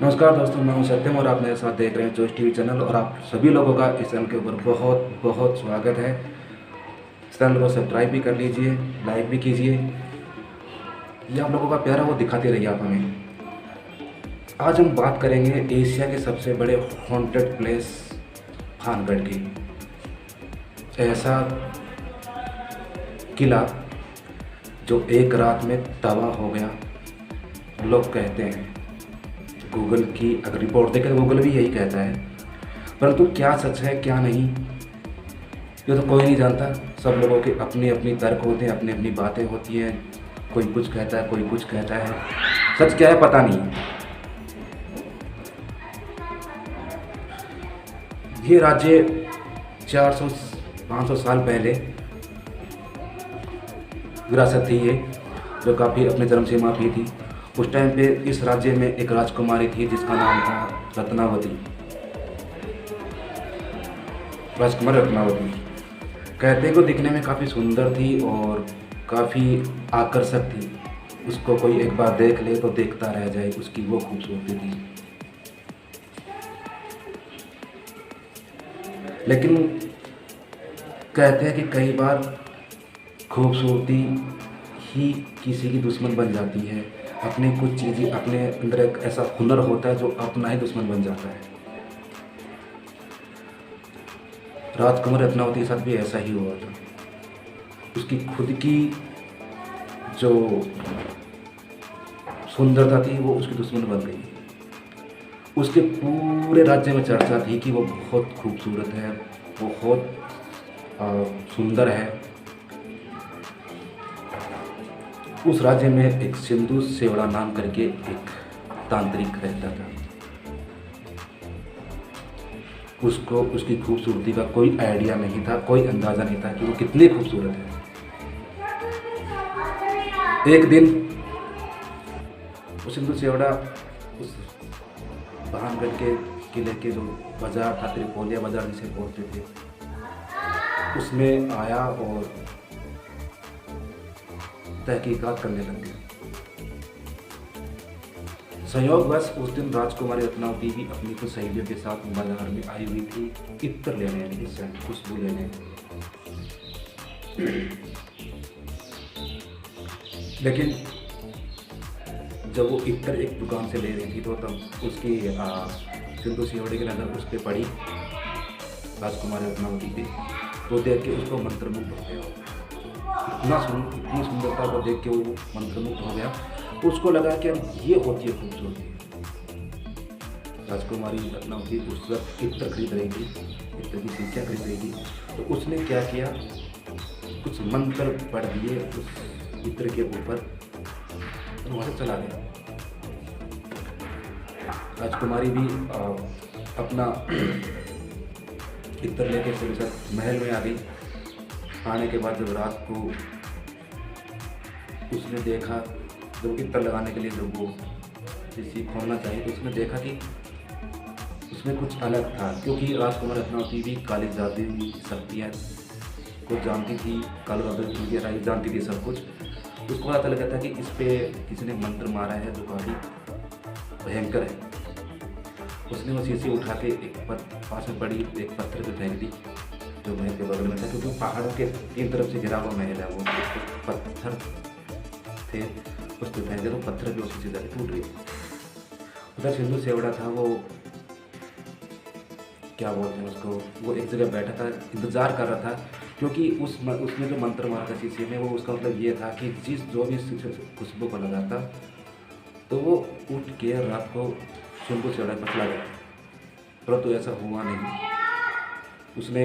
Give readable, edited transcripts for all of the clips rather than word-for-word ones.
नमस्कार दोस्तों, मैं हूं सत्यम और आप मेरे साथ देख रहे हैं चॉइस टीवी चैनल। और आप सभी लोगों का इस चैनल के ऊपर बहुत बहुत स्वागत है। इस चैनल को सब्सक्राइब भी कर लीजिए, लाइक भी कीजिए। ये आप लोगों का प्यार है, वो दिखाते रहिए आप हमें। आज हम बात करेंगे एशिया के सबसे बड़े हॉन्टेड प्लेस खानगढ़ की। ऐसा किला जो एक रात में तबाह हो गया, लोग कहते हैं। गूगल की अगर रिपोर्ट देखें तो गूगल भी यही कहता है, परंतु क्या सच है क्या नहीं ये तो कोई नहीं जानता। सब लोगों के अपनी अपनी तर्क होते हैं, अपनी अपनी बातें होती हैं। कोई कुछ कहता है, कोई कुछ कहता है। सच क्या है पता नहीं। ये राज्य 400-500 साल पहले विरासत थी ये, जो काफ़ी अपने जन्म सीमा भी थी। उस टाइम पे इस राज्य में एक राजकुमारी थी जिसका नाम था रत्नावती, राजकुमारी रत्नावती। कहते हैं कि वो दिखने में काफ़ी सुंदर थी और काफ़ी आकर्षक थी। उसको कोई एक बार देख ले तो देखता रह जाए, उसकी वो खूबसूरती थी। लेकिन कहते हैं कि कई बार खूबसूरती ही किसी की दुश्मन बन जाती है। अपनी कुछ चीज़ें, अपने अंदर एक ऐसा हुनर होता है जो अपना ही दुश्मन बन जाता है। राजकुमारी रत्नावती के साथ भी ऐसा ही हुआ था। उसकी खुद की जो सुंदरता थी वो उसकी दुश्मन बन गई। उसके पूरे राज्य में चर्चा थी कि वो बहुत खूबसूरत है, बहुत सुंदर है। उस राज्य में एक सिंधु सेवड़ा नाम करके एक तांत्रिक रहता था। उसको उसकी खूबसूरती का कोई आइडिया नहीं था, कोई अंदाज़ा नहीं था कि वो कितनी खूबसूरत है। एक दिन वो सिंधु सेवड़ा उस भानगढ़ के किले के जो बाजार था, त्रिपोलिया बाजार जिसे बोलते थे, उसमें आया और तहकीकात करने लग गया। संयोगवश उस दिन राजकुमारी रत्नावती भी अपनी कुछ सहेलियों के साथ बाजार में आई हुई थी, इत्र लेने, यानी कि खुशबू लेने। लेकिन जब वो इत्र एक दुकान से ले रही थी तो तब उसकी सिंधु सेवड़ी की नज़र उस पर पड़ी, राजकुमारी रत्नावती पे। तो देख के उसको मंत्रमुग्ध हो गया। इतनी सुंदरता को देख के वो मंत्रमुग्ध हो गया। तो उसको लगा कि यार ये होती है खूबसूरती। राजकुमारी रत्नावती उस वक्त इत्र खरीद रही थी, इत्र की शीशियाँ खरीद रही थी। तो उसने क्या किया, कुछ मंत्र पढ़ दिए उस इत्र के ऊपर, तो वहाँ से चला गया। राजकुमारी भी अपना इत्र लेके फिर महल में आ गई। आने के बाद जब रात को उसने देखा, जब इत्र लगाने के लिए जब वो शीशी खोलना चाहिए, तो उसने देखा कि उसमें कुछ अलग था। क्योंकि राजकुमारी रत्नावती भी काली जादुई शक्तियाँ को जानती थी, काला जादू जानती थी सब कुछ। उसको पता लगा था कि इस पे किसी ने मंत्र मारा है जो काफ़ी भयंकर है। उसने वो शीशी उठा के एक पास में पड़ी एक पत्थर पे फेंक दी, जो महल के बगल में था। क्योंकि पहाड़ों के 3 तरफ से घिरा हुआ महल है, वो पत्थर थे, उस पर फेंक दिया तो पत्थर भी उसी से जाके टूट गई। उधर सिंधु सेवड़ा था, वो क्या बोलते हैं उसको, वो एक जगह बैठा था, इंतज़ार कर रहा था। क्योंकि उसने जो मंत्र मारा था शीशे में, वो उसका मतलब ये था कि जो भी खुशबू को लगाता तो वो उठ के रात को सिंधु सेवड़ा पर चला गया। परंतु ऐसा हुआ नहीं। उसने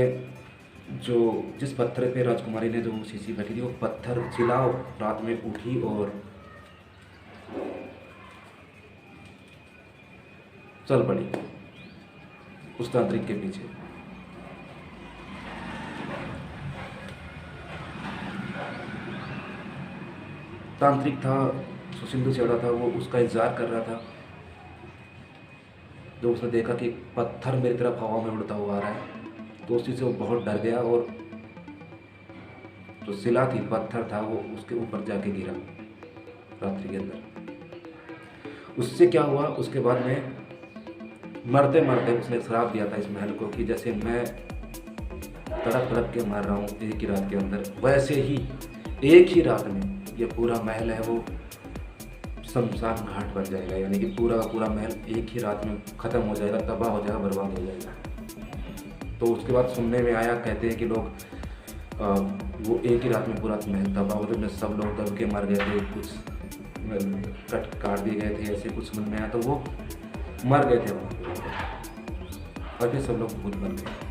जो जिस पत्थर पे राजकुमारी ने जो शीशी बैठी थी, वो पत्थर चिल्ला रात में उठी और चल पड़ी उस तांत्रिक के पीछे। तांत्रिक था, सिंधु सेवड़ा था, वो उसका इंतजार कर रहा था। जब उसने देखा कि पत्थर मेरी तरफ हवा में उड़ता हुआ आ रहा है, तो उस चीज़ से वो बहुत डर गया और जो शिला थी, पत्थर था, वो उसके ऊपर जाके गिरा रात्रि के अंदर। उससे क्या हुआ, उसके बाद में मरते मरते उसने श्राप दिया था इस महल को कि जैसे मैं तड़प तड़प के मर रहा हूँ एक ही रात के अंदर, वैसे ही एक ही रात में ये पूरा महल है वो शमशान घाट बन जाएगा। यानी कि पूरा का पूरा महल एक ही रात में ख़त्म हो जाएगा, तबाह हो जाएगा, बर्बाद हो जाएगा। तो उसके बाद सुनने में आया, कहते हैं कि लोग वो एक ही रात में पूरा महल तबाह हो गया, सब लोग दब के मर गए थे, कुछ कट काट दिए गए थे, ऐसे कुछ सुनने में आया। तो वो मर गए थे वहाँ और फिर सब लोग भूत बन गए।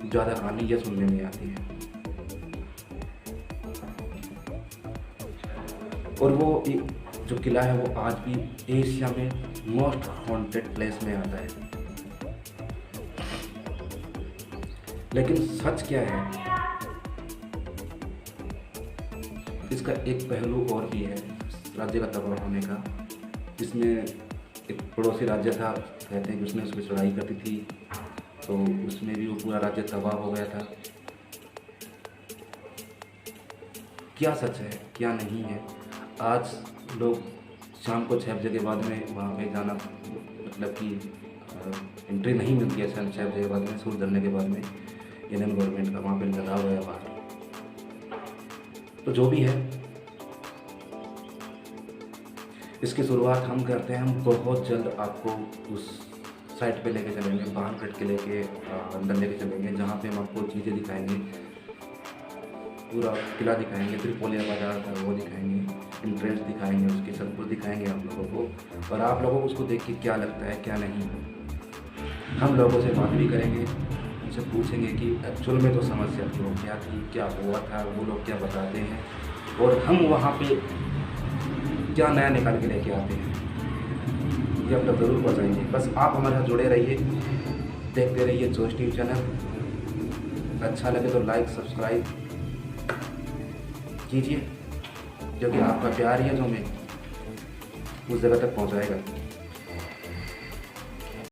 ज़्यादा कहानी यह सुनने में आती है। और वो जो किला है वो आज भी एशिया में मोस्ट हॉन्टेड प्लेस में आता है। लेकिन सच क्या है, इसका एक पहलू और भी है राज्य का तबाह होने का, जिसमें एक पड़ोसी राज्य था, कहते हैं कि उसने उसकी चढ़ाई करती थी, तो उसमें भी वो पूरा राज्य तबाह हो गया था। क्या सच है क्या नहीं है, आज लोग शाम को 6 बजे के बाद में वहाँ पे जाना, मतलब कि एंट्री नहीं मिलती है। शाम 6 बजे के बाद में, सूर्य ढलने के बाद में इंडियन गवर्नमेंट का वहाँ पे लगा हुआ है बाहर। तो जो भी है, इसकी शुरुआत हम करते हैं। हम बहुत जल्द आपको उस साइट पे लेके चलेंगे, बाहर के लेके अंदर लेके चलेंगे, जहाँ पे हम आपको चीज़ें दिखाएंगे, पूरा किला दिखाएंगे, त्रिपोलिया बाजार था वो दिखाएंगे, इंट्रेंस दिखाएंगे, उसके सब कुछ दिखाएंगे आप लोगों को। और आप लोगों को उसको देख के क्या लगता है क्या नहीं। हम लोगों से बात भी करेंगे, उनसे पूछेंगे कि एक्चुअल में तो समस्या क्यों क्या थी, क्या हुआ था, वो लोग क्या बताते हैं, और हम वहाँ पे क्या नया निकाल के लेके आते हैं, ये आप लोग ज़रूर बताएंगे। बस आप हमारे साथ जुड़े रहिए, देखते रहिए जोश टीवी चैनल। अच्छा लगे तो लाइक सब्सक्राइब कीजिए, क्योंकि आपका प्यार ही है जो हमें उस जगह तक पहुंचाएगा।